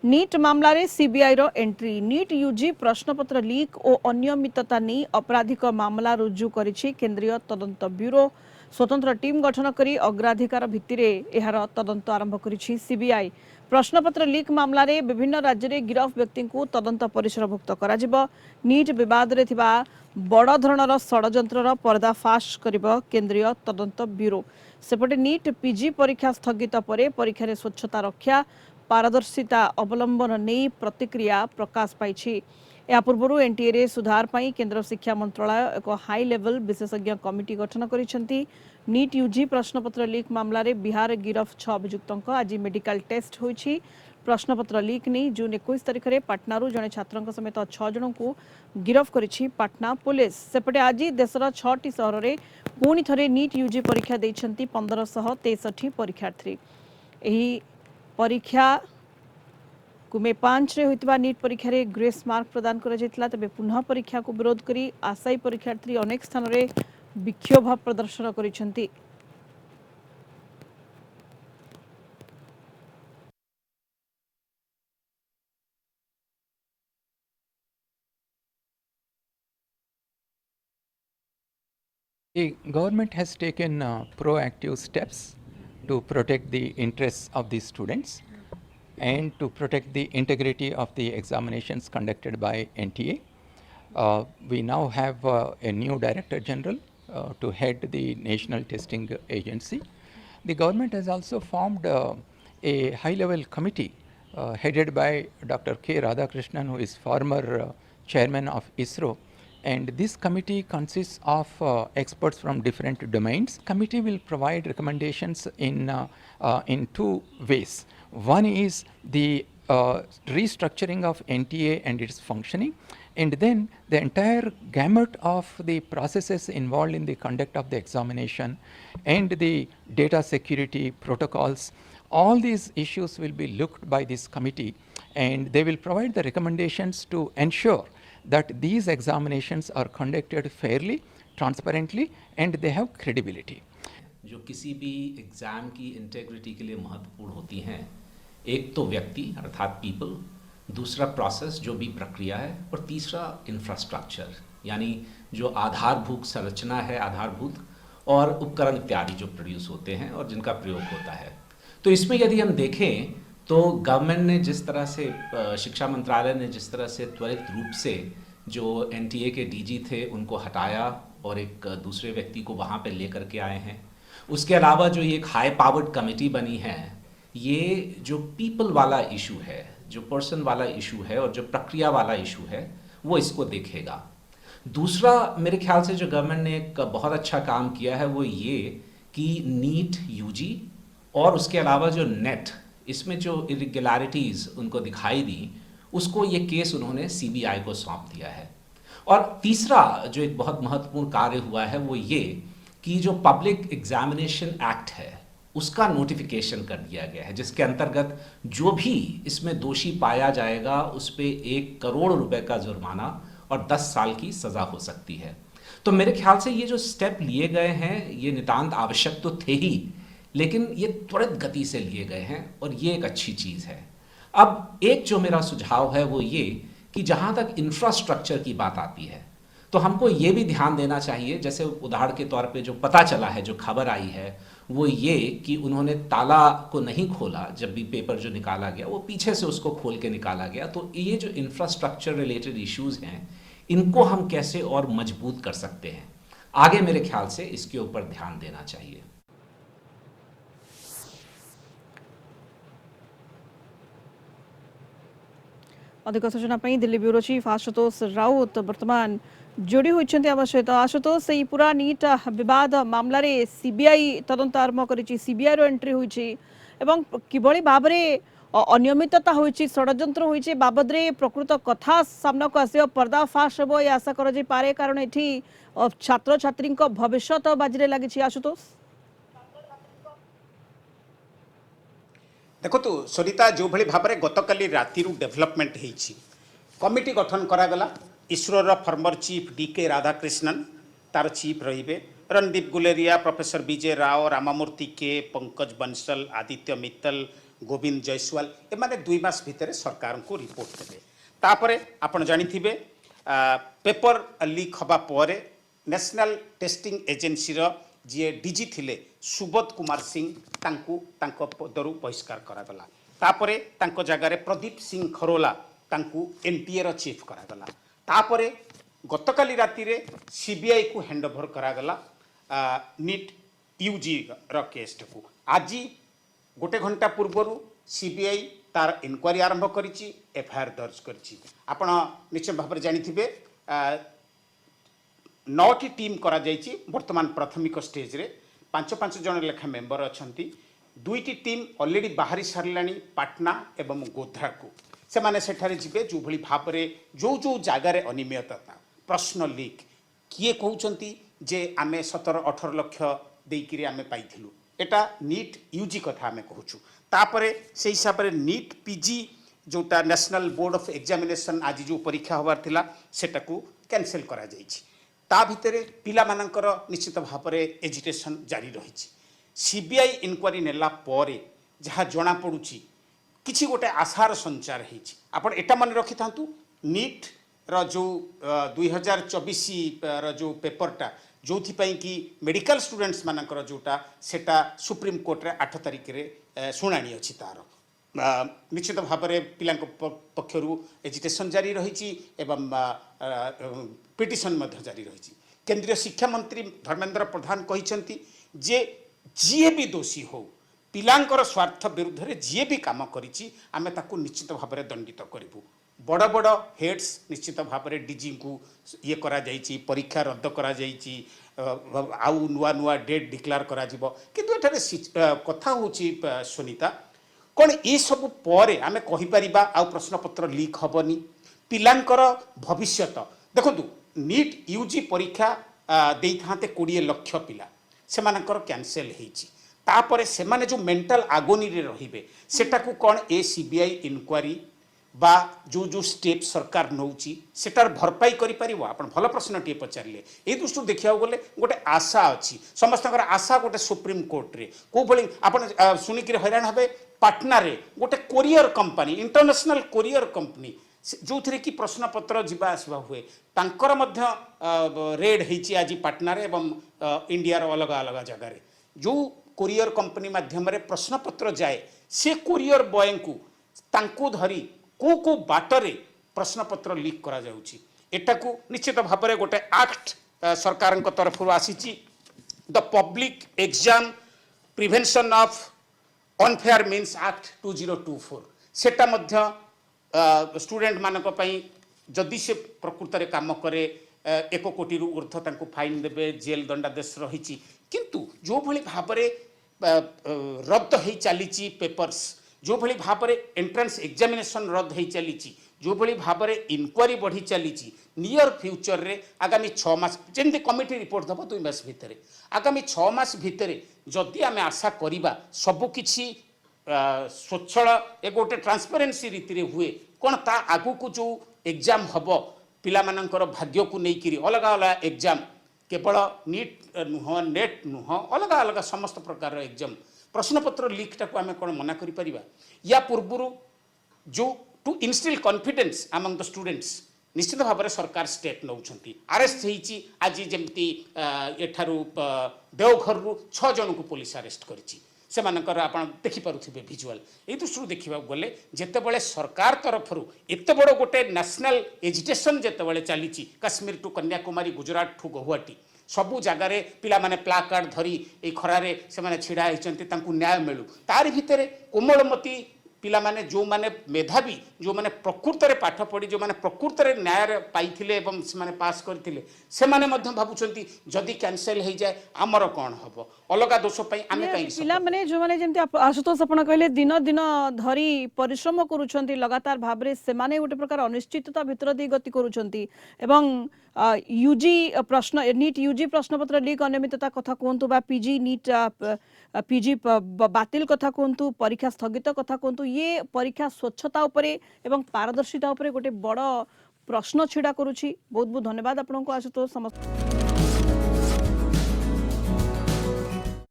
NEET मामला रे CBI रो entry. NEET UG प्रश्नपत्र लीक और अनियमितता नहीं आपराधिक मामला रुजु करिछि केंद्रीय तदंत ब्यूरो। स्वतंत्र टीम गठन करी अग्राधिकार भित्तिरे एहार तदंत आरंभ करिछि सीबीआई। प्रश्नपत्र लीक मामला रे विभिन्न राज्य रे गिरफ व्यक्ति को तदंत परिसरभुक्त कराजिबो। नीट विवाद रे थिबा बड़ धरणर षडयंत्रर पर्दाफाश करिबो केंद्रीय तदंत ब्यूरो। सेपटे नीट पीजी परीक्षा स्थगित परे परीक्षा रे स्वच्छता रक्षा पारदर्शिता अवलंबन नहीं प्रतिक्रिया प्रकाश पाई। या पूर्व एनटीए रे सुधार पाई केंद्र शिक्षा मंत्रालय एक हाई लेवल विशेषज्ञ कमिटी गठन करिसेंती। नीट यूजी प्रश्नपत्र लीक मामला रे बिहार गिरफ 6 अभियुक्तों आज मेडिकल टेस्ट होईछि। प्रश्नपत्र लीक नहीं जून 21 तारिख में पाटनारू जड़े छात्रों समेत 6 जन को गिरफ करिछि पाटना पुलिस। सेपटे आज देशर 6टी सहर में पुणी थरे नीट यूजी परीक्षा देइछंती 1563 परीक्षार्थी। एही परीक्षा को मे 5 रे होइतबा नीट परीक्षा रे ग्रेस मार्क प्रदान करा जेतला। तबे पुनः परीक्षा को विरोध करी आशायी परीक्षार्थी अनेक स्थान रे विक्षोभ प्रदर्शन करिसेंती। The government has taken proactive steps to protect the interests of the students and to protect the integrity of the examinations conducted by NTA. We now have a new Director General to head the National Testing Agency. The government has also formed a high-level committee headed by Dr. K. Radhakrishnan, who is former chairman of ISRO. And this committee consists of experts from different domains. Committee will provide recommendations in two ways. One is the restructuring of NTA and its functioning, and then the entire gamut of the processes involved in the conduct of the examination and the data security protocols. All these issues will be looked by this committee, and they will provide the recommendations to ensure that these examinations are conducted fairly, transparently, and they have credibility. जो किसी भी exam की integrity के लिए महत्वपूर्ण होती हैं, एक तो व्यक्ति अर्थात पीपल, दूसरा प्रोसेस जो भी प्रक्रिया है, और तीसरा इंफ्रास्ट्रक्चर यानी जो आधारभूत संरचना है, आधारभूत और उपकरण इत्यादि जो प्रोड्यूस होते हैं और जिनका प्रयोग होता है। तो इसमें यदि हम देखें तो गवर्नमेंट ने जिस तरह से, शिक्षा मंत्रालय ने जिस तरह से त्वरित रूप से जो एनटीए के डीजी थे उनको हटाया और एक दूसरे व्यक्ति को वहाँ पे लेकर के आए हैं। उसके अलावा जो ये एक हाई पावर्ड कमेटी बनी है, ये जो पीपल वाला इशू है, जो पर्सन वाला इशू है और जो प्रक्रिया वाला इशू है, वो इसको देखेगा। दूसरा मेरे ख्याल से जो गवर्नमेंट ने एक बहुत अच्छा काम किया है वो ये कि नीट यूजी और उसके अलावा जो नेट, इसमें जो इरेगुलरिटीज़ उनको दिखाई दी, उसको ये केस उन्होंने सीबीआई को सौंप दिया है। और तीसरा जो एक बहुत महत्वपूर्ण कार्य हुआ है वो ये कि जो पब्लिक एग्जामिनेशन एक्ट है उसका नोटिफिकेशन कर दिया गया है, जिसके अंतर्गत जो भी इसमें दोषी पाया जाएगा उस पर 1 करोड़ रुपए का जुर्माना और 10 साल की सज़ा हो सकती है। तो मेरे ख्याल से ये जो स्टेप लिए गए हैं ये नितांत आवश्यक तो थे ही, लेकिन ये त्वरित गति से लिए गए हैं और ये एक अच्छी चीज़ है। अब एक जो मेरा सुझाव है वो ये कि जहाँ तक इंफ्रास्ट्रक्चर की बात आती है तो हमको ये भी ध्यान देना चाहिए, जैसे उदाहरण के तौर पे जो पता चला है, जो खबर आई है वो ये कि उन्होंने ताला को नहीं खोला, जब भी पेपर जो निकाला गया वो पीछे से उसको खोल के निकाला गया। तो ये जो इंफ्रास्ट्रक्चर रिलेटेड इश्यूज़ हैं इनको हम कैसे और मजबूत कर सकते हैं, आगे मेरे ख्याल से इसके ऊपर ध्यान देना चाहिए। अधिक सूचना दिल्ली ब्यूरो चीफ आशुतोष राउत वर्तमान जोड़ी होती आम सहित। आशुतोष से पूरा नीट विवाद मामला रे सीबीआई तदंत आरंभ करिछि, सीबीआई रो एंट्री होइछि एवं किभଳି भाबरे अनियमितता होइछि, षडयंत्र होइछि बाबद रे प्रकृत कथा सामना को आसियो, पर्दाफाश हेबो या आशा कर जे पारे, कारण एठी छात्र छात्री भविष्य बाजी लगी। आशुतोष देखो तो सरिता जो भली भाबरे गतकाली राति डेभलपमेंट होइछि, कमिटी गठन करागला। इसरोर फॉर्मर चीफ डीके राधाकृष्णन तार चीफ रहिबे, रणदीप गुलेरिया, प्रोफेसर विजय राव, रामामूर्ति के, पंकज बंसल, आदित्य मित्तल, गोविंद जयसवाल एमाने 2 मास भितर सरकार को रिपोर्ट देवे तापरे आपण जानिथिबे पेपर लीक हवा परे नेशनल टेस्टिंग एजेंसी रो जे डीजी थिले सुबोध कुमार सिंह तांको पदरु बहिष्कार करागला तापरे तांको जगार प्रदीप सिंह खरोला तांको एनटीए रो चीफ करागला तापरे गतकाली राति रे सीबीआई को हैंडओवर करागला नीट यूजी रो केस को आज गोटे घंटा पूर्व सीबीआई तार इनक्वारी आरंभ करिछि एफआईआर दर्ज करिछि आपण निश्चय भाव में जानिथिबे 9टी टीम करा जाइछि वर्तमान प्राथमिक स्टेज रे 5 जन लेखा मेंबर अछंती 2टी टीम ऑलरेडी बाहरी सारलानी पाटना एवं गोध्रा को से माने सेठारे जिबे जो भली भाव रे जो जागा रे अनियमितता प्रश्न लीक किए कहउचंती जे आमे 17-18 लाख देइकिरी आमे पाइथिलु एटा नीट यूजी कथा आमे कहूछु तापरे से हिसाब रे नीट पीजी जोटा नेशनल बोर्ड ऑफ एग्जामिनेशन आज जो परीक्षा होबार थिला सेटा को कैंसिल करा जाइछि ता भितरे पिला मानकर निश्चित भाव में एजिटेशन जारी रही सीबीआई इनक्वारी नेला परे जहाँ जना पड़ुछि किछि गोटे आशार संचार होइछि आपण एटा मन रखि थांतु नीट रो जो 2024 रो जो पेपरटा जोथिपाई कि मेडिकल स्टूडेंट्स मानकर जोटा सेटा सुप्रीम कोर्ट रे 8 तारिख रे शुणाणी अछि तार निश्चित भाव में पिलांक पक्षरु एजिटेशन जारी रही एवं पिटिशन मध्य जारी रही केंद्रीय शिक्षा मंत्री धर्मेंद्र प्रधान कहिसेंती जे जीए भी दोषी हो पिलांकर स्वार्थ विरुद्ध रे जीए भी काम करिछि आमे ताकू निश्चित भाव में दंडित करिबु बड़ बड़ हेड्स निश्चित भाव में डीजी को ये करा जाइछि परीक्षा रद्द करा जाइछि आउ नुआ नुआ डेट डिक्लेयर करा जिवो किंतु एठारे कथा होछि सुनीता कौन ये सब पर आम कहीपर आ प्रश्नपत्र लीक हेनी पिलांकर भविष्य देखु नीट यूजी परीक्षा दे था 20 लाख पिला से कैंसल होपर से जो मेंटल आगोनी रे रहिबे सेटा को कौन ए सीबीआई इनक्वारी बा जो स्टेप सरकार नौची सेटार भरपाई करि परिबो आपण भल प्रश्न टे पचारले ए दृष्टि देखिया गले गोटे आशा अछि समस्तकर आशा गोटे सुप्रीम कोर्ट रे को भली आपण सुनी कि हैरान हबे पाटना रे गोटे courier company international courier company जो थरे कि प्रश्नपत्र जीवा आसवा हुए तांकर मध्य रेड हेची आज पाटना रे एवं इंडिया रो अलग अलग जगह रे जो कोरियर कंपनी माध्यम रे प्रश्नपत्र जाए से कोरियर बॉय को तांको धरी को बाटरे प्रश्नपत्र लीक करा जाउची एटा को निश्चित भाव में गोटे एक्ट सरकार तरफ आसी the public exam prevention of unfair means act 2024 सेटा मध्य स्टूडेंट मानक पई जदि से प्रकृत रे काम करे 1 कोटी रु ऊर्ध्व तांको फाइन देबे जेल दंडादेश रही किंतु जो भली भाव में रद्द हो चली पेपर्स जो भली भाव में एंट्रेंस एग्जामिनेशन रद्द हो चली जो भली भाव में इनक्वारी बढ़ी चली नियर फ्यूचर रे आगामी 6 मास जेमती कमिटी रिपोर्ट दब 2 मास भितर आगामी 6 मास भितर जदि आम आशा करिबा सबकिछि स्वच्छल ए गोटे ट्रांसपेरेंसी रीति रे हुए कौन ता आगु को जो एग्जाम हम पिला मानकर भाग्य को लेकिन अलग अलग एग्जाम केवल नीट नुह नेट नुह अलग अलग समस्त प्रकार एग्जाम प्रश्नपत्र लीक टाक आम कौन मना करि परिबा या पूर्व जो to instil confidence among the students निश्चित भाव में सरकार स्टेप नौछंती अरेस्ट होईची आज जमती एठारू देवघर रु 6 जन को पुलिस अरेस्ट करिची से मानकर आपण देखि पारुथिबे विजुअल ए दृष्टि देखिबा गले जेतेबेले सरकार तरफ एते बड़ गोटे नेशनल एजिटेशन जेतेबेले चलीची काश्मीर टू कन्याकुमारी गुजरात टू गुवाहाटी सबु जगार पिला माने प्लाकार्ड धरी ए खरारे से माने छिड़ा होइचंती तांकु न्याय मिलू तारि भितरे कोमलमती पिला माने जो माने मेधावी जो माने प्रकृत रे पाठ पढ़ी जो माने प्रकृत रे न्याय पाइथिले एवं से माने पास करथिले से माने मध्य भाबुचंती जदी कैंसिल हो जाए आमर कोन हबो अलगा दोष पई आमे काई पिला माने जो माने जेमति आशुतोष आपण कहले दिन दिन धरी परिश्रम करूछंती लगातार भाबरे से माने गोटे प्रकार अनिश्चितता भितर दी गति करूछंती एवं यूजी प्रश्न नीट यूजी प्रश्नपत्र लीक अनियमितता कथा कोंतु बा पीजी नीट पीजी बातिल कथा कोंतु परीक्षा स्थगित कथा कोंतु ये परीक्षा स्वच्छता उपरे एवं पारदर्शिता उपरे गोटे बड़ प्रश्न छिड़ा करूछि बहुत बहुत धन्यवाद आपनको आशुतोष समस्त